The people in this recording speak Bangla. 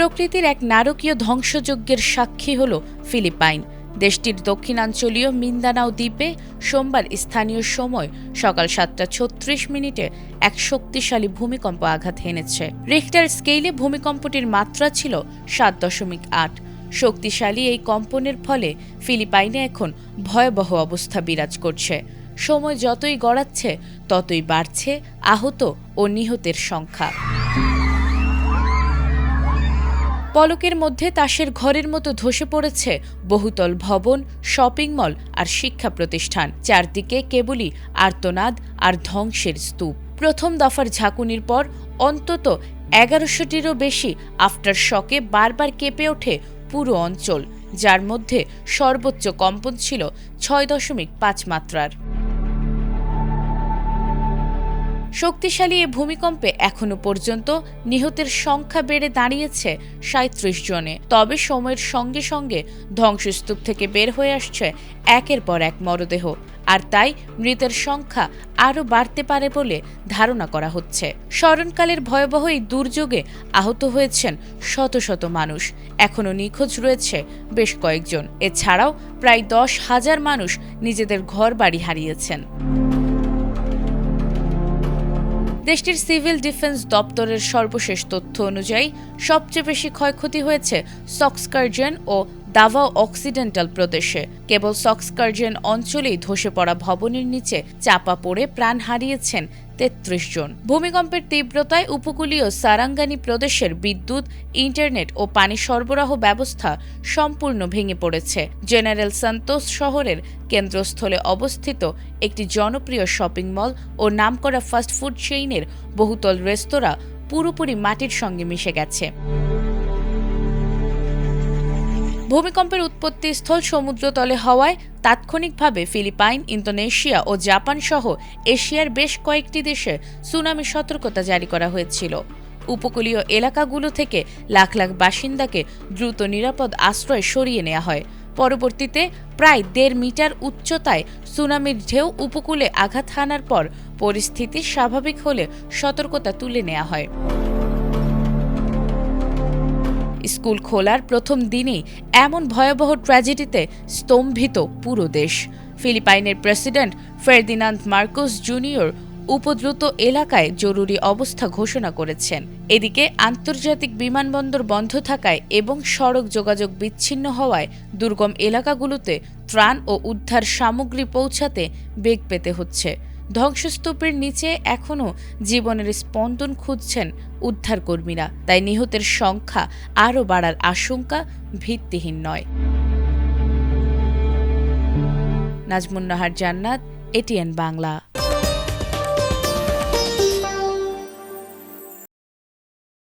প্রকৃতির এক নারকীয় ধ্বংসযজ্ঞের সাক্ষী হল ফিলিপাইন। দেশটির দক্ষিণাঞ্চলীয় মিন্দানাও দ্বীপে সোমবার স্থানীয় সময় সকাল 7:36 এক শক্তিশালী ভূমিকম্প আঘাত হেনেছে। রিখটার স্কেলে ভূমিকম্পটির মাত্রা ছিল 7.8। শক্তিশালী এই কম্পনের ফলে ফিলিপাইনে এখন ভয়াবহ অবস্থা বিরাজ করছে। সময় যতই গড়াচ্ছে ততই বাড়ছে আহত ও নিহতের সংখ্যা। পলকের মধ্যে তাসের ঘরের মতো ধসে পড়েছে বহুতল ভবন, শপিং মল আর শিক্ষা প্রতিষ্ঠান। চারদিকে কেবলই আর্তনাদ আর ধ্বংসের স্তূপ। প্রথম দফার ঝাঁকুনির পর অন্তত 1100টিরও বেশি আফটার শকে বারবার কেঁপে ওঠে পুরো অঞ্চল, যার মধ্যে সর্বোচ্চ কম্পন ছিল 6.5 মাত্রার। শক্তিশালী এ ভূমিকম্পে এখনো পর্যন্ত নিহতের সংখ্যা বেড়ে দাঁড়িয়েছে 37 জনে। তবে সময়ের সঙ্গে সঙ্গে ধ্বংসস্তূপ থেকে বের হয়ে আসছে একের পর এক মরদেহ, আর তাই মৃতের সংখ্যা আরও বাড়তে পারে বলে ধারণা করা হচ্ছে। স্মরণকালের ভয়াবহ এই দুর্যোগে আহত হয়েছেন শত শত মানুষ। এখনও নিখোঁজ রয়েছে বেশ কয়েকজন। এছাড়াও প্রায় 10,000 মানুষ নিজেদের ঘরবাড়ি হারিয়েছেন। দেশটির সিভিল ডিফেন্স দপ্তরের সর্বশেষ তথ্য অনুযায়ী সবচেয়ে বেশি ক্ষয়ক্ষতি হয়েছে সকস্কারজেন ও দাভাও অক্সিডেন্টাল প্রদেশে। কেবল সকস্কারজেন অঞ্চলেই ধসে পড়া ভবনের নিচে চাপা পড়ে প্রাণ হারিয়েছেন 33 জন। ভূমিকম্পের তীব্রতায় উপকূলীয় সারাঙ্গানি প্রদেশের বিদ্যুৎ, ইন্টারনেট ও পানি সরবরাহ ব্যবস্থা সম্পূর্ণ ভেঙে পড়েছে। জেনারেল সান্তোস শহরের কেন্দ্রস্থলে অবস্থিত একটি জনপ্রিয় শপিং মল ও নামকরা ফাস্টফুড চেইনের বহুতল রেস্তোরাঁ পুরোপুরি মাটির সঙ্গে মিশে গেছে। ভূমিকম্পের উৎপত্তিস্থল সমুদ্রতলে হওয়ায় তাৎক্ষণিকভাবে ফিলিপাইন, ইন্দোনেশিয়া ও জাপান সহ এশিয়ার বেশ কয়েকটি দেশে সুনামি সতর্কতা জারি করা হয়েছিল। উপকূলীয় এলাকাগুলো থেকে লাখ লাখ বাসিন্দাকে দ্রুত নিরাপদ আশ্রয় সরিয়ে নেওয়া হয়। পরবর্তীতে প্রায় 1.5 মিটার উচ্চতায় সুনামির ঢেউ উপকূলে আঘাত হানার পর পরিস্থিতি স্বাভাবিক হলে সতর্কতা তুলে নেওয়া হয়। স্কুল খোলার প্রথম দিনেই এমন ভয়াবহ ট্র্যাজেডিতে স্তম্ভিত পুরো দেশ। ফিলিপাইনের প্রেসিডেন্ট ফার্দিনান্দ মার্কোস জুনিয়র উপদ্রুত এলাকায় জরুরি অবস্থা ঘোষণা করেছেন। এদিকে আন্তর্জাতিক বিমানবন্দর বন্ধ থাকায় এবং সড়ক যোগাযোগ বিচ্ছিন্ন হওয়ায় দুর্গম এলাকাগুলোতে ত্রাণ ও উদ্ধার সামগ্রী পৌঁছাতে বেগ পেতে হচ্ছে। ধ্বংসস্তূপের নিচে এখনও জীবনের স্পন্দন খুঁজছেন উদ্ধারকর্মীরা। তাই নিহতের সংখ্যা আরও বাড়ার আশঙ্কা ভিত্তিহীন নয়। নাজমুন নাহার জান্নাত, এটিএন বাংলা।